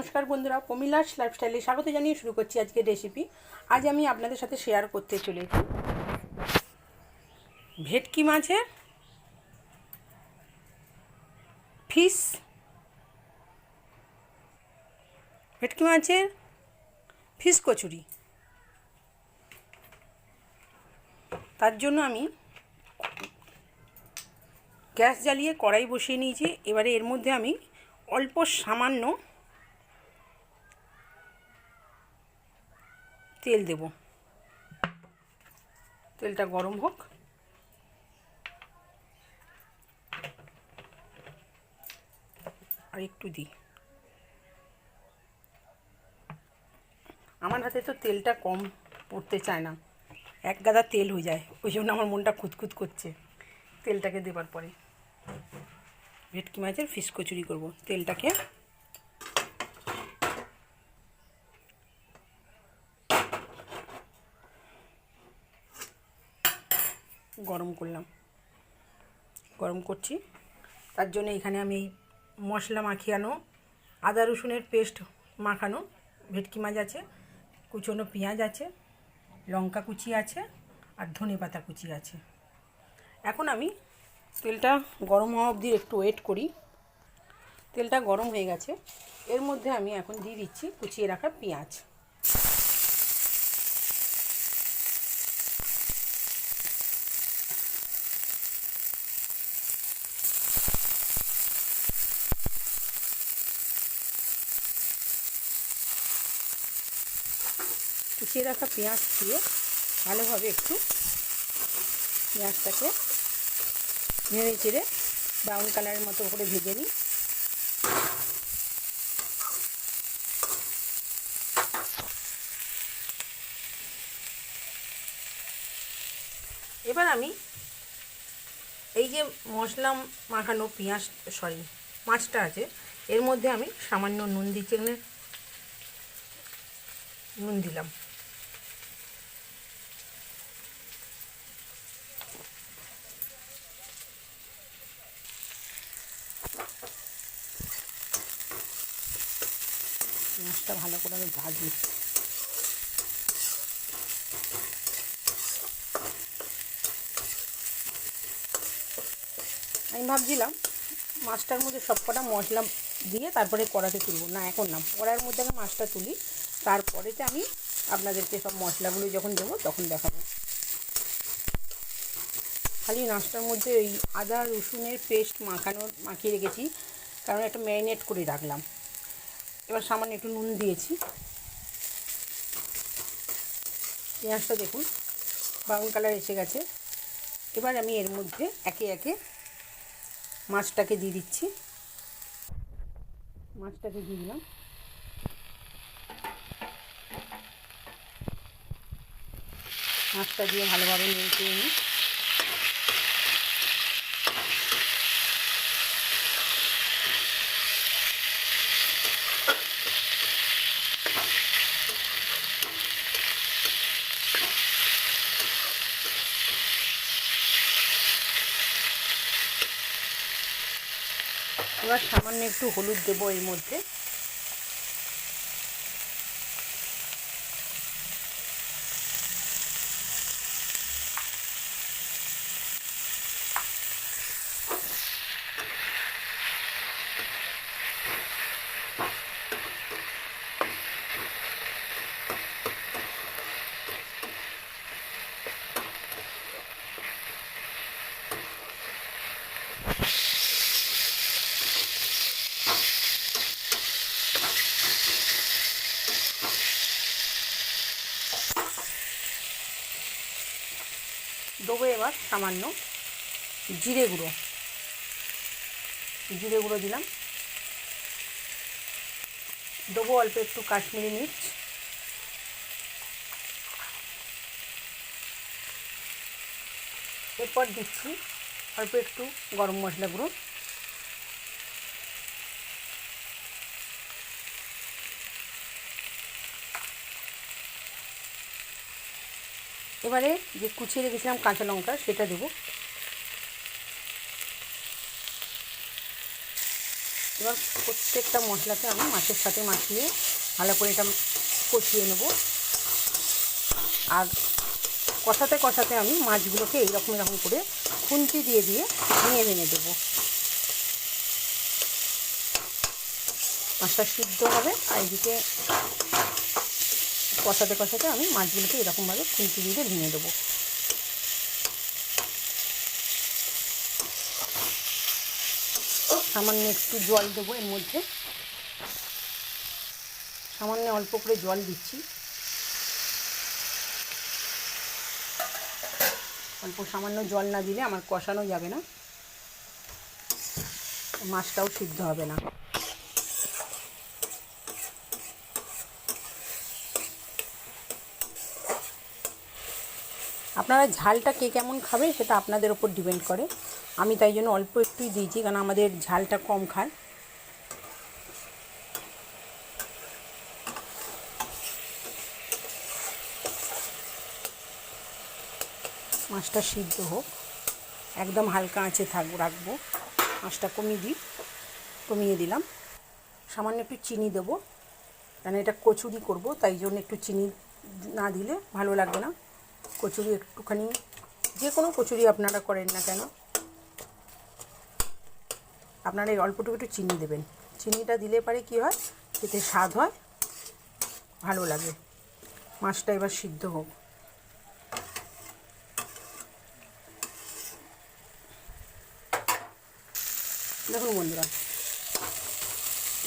নমস্কার বন্ধুরা, প্রমিলাস লাইফস্টাইলে স্বাগত জানিয়ে শুরু করছি আজকের রেসিপি। আজ আমি আপনাদের সাথে শেয়ার করতে চলেছি ভেটকি মাছের ফিশ কচুরি। তার জন্য আমি গ্যাস জ্বালিয়ে কড়াই বসিয়ে নিয়েছি। এবারে এর মধ্যে আমি অল্প সামান্য তেল দেব। তেলটা গরম হোক। আর একটু দিই। আমার হাতে তো তেলটা কম পড়তে চায় না, এক গাদা তেল হয়ে যায়, ওই জন্য আমার মনটা খুঁতখুত করছে। তেলটাকে দেবার পরে ভেটকি মাছের ফিশ কচুরি করব। তেলটাকে গরম করছি। তার জন্য এখানে আমি মশলা মাখিয়ানো আদা রসুনের পেস্ট মাখানো ভেটকি মাছ আছে, কুচনো পেঁয়াজ আছে, লঙ্কা কুচি আছে, আর ধনে পাতা কুচি আছে। এখন আমি তেলটা গরম হওয়া অবধি একটু ওয়েট করি। তেলটা গরম হয়ে গেছে। এর মধ্যে আমি এখন দিয়ে দিচ্ছি কুচিয়ে রাখা পেঁয়াজ। কুচিয়ে রাখা পেঁয়াজ দিয়ে ভালোভাবে একটু পেঁয়াজটাকে নেড়ে চেড়ে ব্রাউন কালারের মতো করে ভেজে নিই। এবার আমি এই যে মশলা মাখানো মাছটা আছে, এর মধ্যে আমি সামান্য নুন দিলাম। মাছটা ভালো করে আমি ভাজি। আমি ভাবছিলাম মাছটার মধ্যে সবকটা মশলা দিয়ে তারপরে কড়াতে তুলব, না এখন না, কড়ার মধ্যে আমি মাছটা তুলি, তারপরেতে আমি আপনাদেরকে সব মশলাগুলো যখন দেবো তখন দেখাবো। খালি মাছটার মধ্যে ওই আদা রসুনের পেস্ট মাখিয়ে রেখেছি, কারণ একটা ম্যারিনেট করে রাখলাম। এবার সামান্য একটু নুন দিয়েছি। পেঁয়াজটা দেখুন ব্রাউন কালার এসে গেছে। এবার আমি এর মধ্যে একে একে মাছটাকে দিয়ে দিচ্ছি। মাছটাকে দিয়ে দিলাম। মাছটা দিয়ে ভালোভাবে নেড়ে নিই। এবার সামান্য একটু হলুদ দেবো এর মধ্যে। দেবো এবার সামান্য জিরে গুঁড়ো দিলাম। দেবো অল্প একটু কাশ্মীরি মির্চ, এরপর দিচ্ছি অল্প একটু গরম মশলা গুঁড়ো। এবারে যে কুচিয়ে রেখেছিলাম কাঁচা লঙ্কা সেটা দেবো। এবার প্রত্যেকটা মশলাকে আমি মাছের সাথে মাখিয়ে ভালো করে এটা কষিয়ে নেব। আর কষাতে কষাতে আমি মাছগুলোকে এইরকম এরকম করে খুন্তি দিয়ে দিয়ে ভেঙে দেবো। মাছটা সিদ্ধ হবে আর এদিকে কষাতে কষাতে আমি মাছগুলোকে এরকমভাবে খুন্তি দিয়ে ভেঙে দেবো। সামান্য একটু জল দেবো এর মধ্যে, সামান্য অল্প করে জল দিচ্ছি। অল্প সামান্য জল না দিলে আমার কষানো যাবে না, মাছটাও সিদ্ধ হবে না। আপনারা ঝালটা কে কেমন খাবে সেটা আপনাদের ওপর ডিপেন্ড করে। আমি তাই জন্য অল্প একটুই দিয়েছি, কারণ আমাদের ঝালটা কম খায়। মাছটা সিদ্ধ হোক, একদম হালকা আঁচে রাখবো। মাছটা কমিয়ে দিলাম। সামান্য একটু চিনি দেবো, কারণ এটা কচুরি করব, তাই জন্য একটু চিনি না দিলে ভালো লাগবে না। কচুরি একটুখানি, যে কোনো কচুরি আপনারা করেন না কেন, আপনারা এই অল্পটুকু একটু চিনি দেবেন। চিনিটা দিলে পারে কী হয়, খেতে স্বাদ হয়, ভালো লাগে। মাছটা এবার সিদ্ধ হোক। দেখুন বন্ধুরা,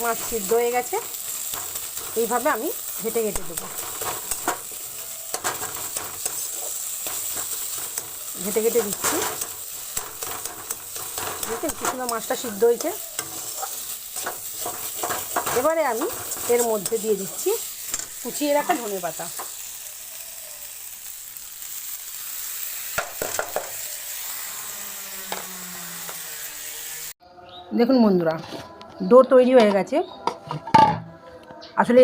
মাছ সিদ্ধ হয়ে গেছে। এইভাবে আমি ঘেটে দেবো, ঘেটে দিচ্ছি। দেখুন কি সুন্দর মাছটা সিদ্ধ হয়েছে। এবারে আমি এর মধ্যে দিয়ে দিচ্ছি কুচিয়ে রাখা ধনেপাতা। দেখুন বন্ধুরা, ডো তৈরি হয়ে গেছে। আসলে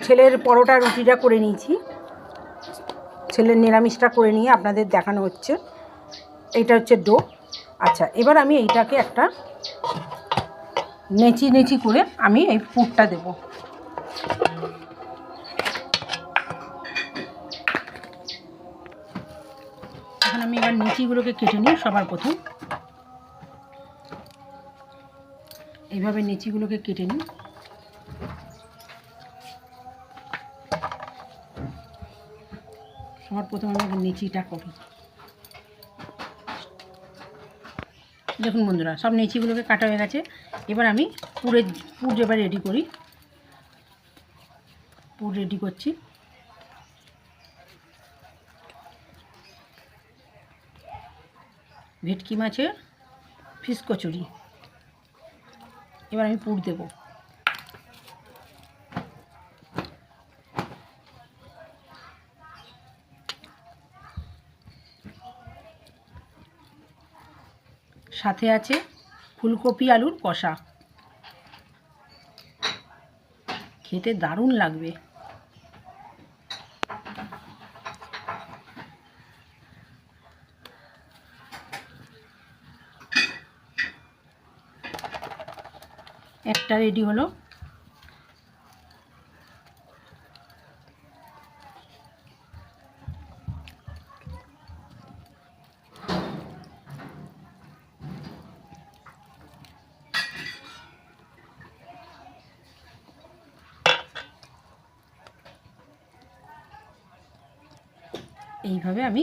ছেলের পরোটা রুটিটা করে নিয়েছি, ছেলের নিরামিষটা করে নিয়ে আপনাদের দেখানো হচ্ছে। এইটা হচ্ছে ডো। আচ্ছা, এবার আমি এইটাকে একটা নেচি করে আমি এই পুরটা দেব। এখন আমি এবার নেচিগুলোকে কেটে নিই। সবার প্রথম এইভাবে নেচিগুলোকে কেটে নিই। সবার প্রথম আমি নেচিটা করি। দেখুন বন্ধুরা, সব নেচিগুলোকে কাটা হয়ে গেছে। এবার আমি পুর এবার রেডি করি। পুর রেডি করছি। ভেটকি মাছের ফিশ কচুরি। এবার আমি পুর দেব। সাথে আছে ফুলকপি আলুর কষা, খেতে দারুণ লাগবে। একটা রেডি হলো। এইভাবে আমি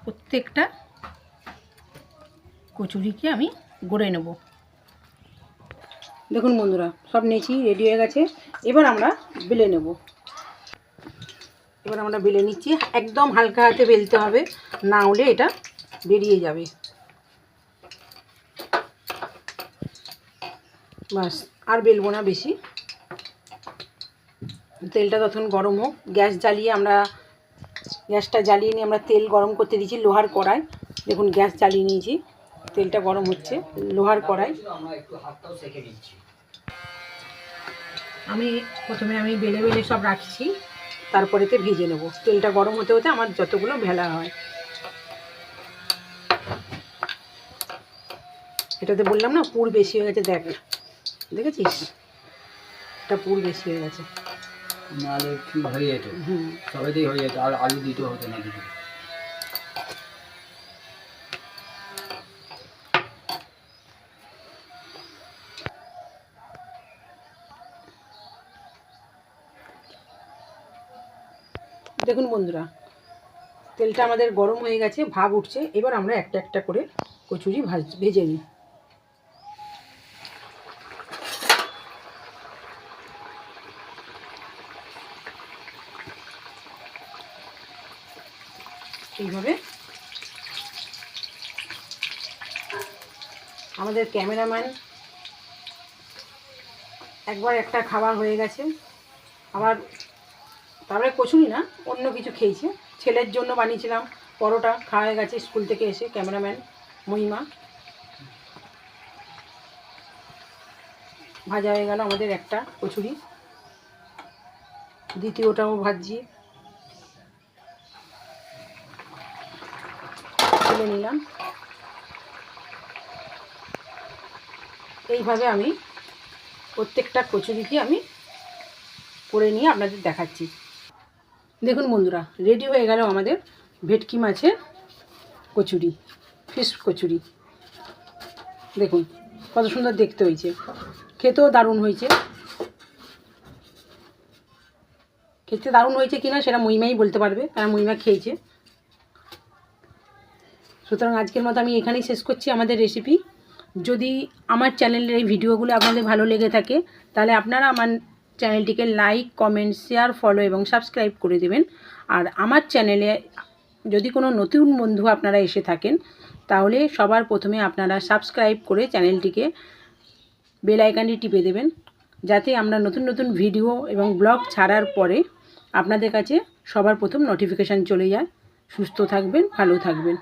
প্রত্যেকটা কচুরিকে আমি গড়ে নেব। দেখুন বন্ধুরা, সব নেচি রেডি হয়ে গেছে। এবার আমরা বেলে নেব। এবার আমরা বেলে নিচ্ছি। একদম হালকা হাতে বেলতে হবে, না হলে এটা বেরিয়ে যাবে। বাস, আর বেলবো না বেশি। তেলটা তখন গরম হোক। গ্যাসটা জ্বালিয়ে নিয়ে আমরা তেল গরম করতে দিয়েছি লোহার কড়াই। দেখুন গ্যাস জ্বালিয়ে নিয়েছি, তেলটা গরম হচ্ছে লোহার কড়াই। আমি প্রথমে বেলে সব রাখছি, তারপরেতে ভেজে নেব। তেলটা গরম হতে হতে আমার যতগুলো ভেলা হয়। এটাতে বললাম না পুর বেশি হয়ে গেছে, দেখ দেখেছিস, এটা পুর বেশি হয়ে গেছে। নাহলে কি হয়ে যেত, সবাইতেই হয়ে যেত, আর আলু দিতে হতো না কিছু। দেখুন বন্ধুরা, তেলটা আমাদের গরম হয়ে গেছে, ভাপ উঠছে। এবার আমরা একটা একটা করে কচুরি ভেজে নিই। এইভাবে আমাদের ক্যামেরাম্যান একবার একটা খাবার হয়ে গেছে, আবার তারপরে কচুরি না, অন্য কিছু খেয়েছে। ছেলের জন্য বানিয়েছিলাম পরোটা, খাওয়া হয়ে গেছে স্কুল থেকে এসে ক্যামেরাম্যান মহিমা। ভাজা হয়ে গেল আমাদের একটা কচুরি, দ্বিতীয়টাও ভাজি তুলে নিলাম। এইভাবে আমি প্রত্যেকটা কচুরিকে আমি করে নিয়ে আপনাদের দেখাচ্ছি। দেখুন বন্ধুরা, রেডি হয়ে গেল আমাদের ভেটকি মাছের কচুরি, ফিশ কচুরি। দেখুন কত সুন্দর দেখতে হয়েছে, খেতেও দারুণ হয়েছে। খেতে দারুণ হয়েছে কিনা সেটা মহিমাই বলতে পারবে, কারণ মহিমা খেয়েছে। সুতরাং আজকের মতো আমি এখানেই শেষ করছি আমাদের রেসিপি। যদি আমার চ্যানেলের এই ভিডিওগুলো আপনাদের ভালো লেগে থাকে, তাহলে আপনারা আমার চ্যানেলটিকে লাইক, কমেন্ট, শেয়ার, ফলো এবং সাবস্ক্রাইব করে দেবেন। আর আমার চ্যানেলে যদি কোনো নতুন বন্ধু আপনারা এসে থাকেন, তাহলে সবার প্রথমে আপনারা সাবস্ক্রাইব করে চ্যানেলটিকে বেল আইকনটি টিপে দেবেন, যাতে আমরা নতুন নতুন ভিডিও এবং ব্লগ ছাড়ার পরে আপনাদের কাছে সবার প্রথম নোটিফিকেশান চলে যায়। সুস্থ থাকবেন, ভালো থাকবেন।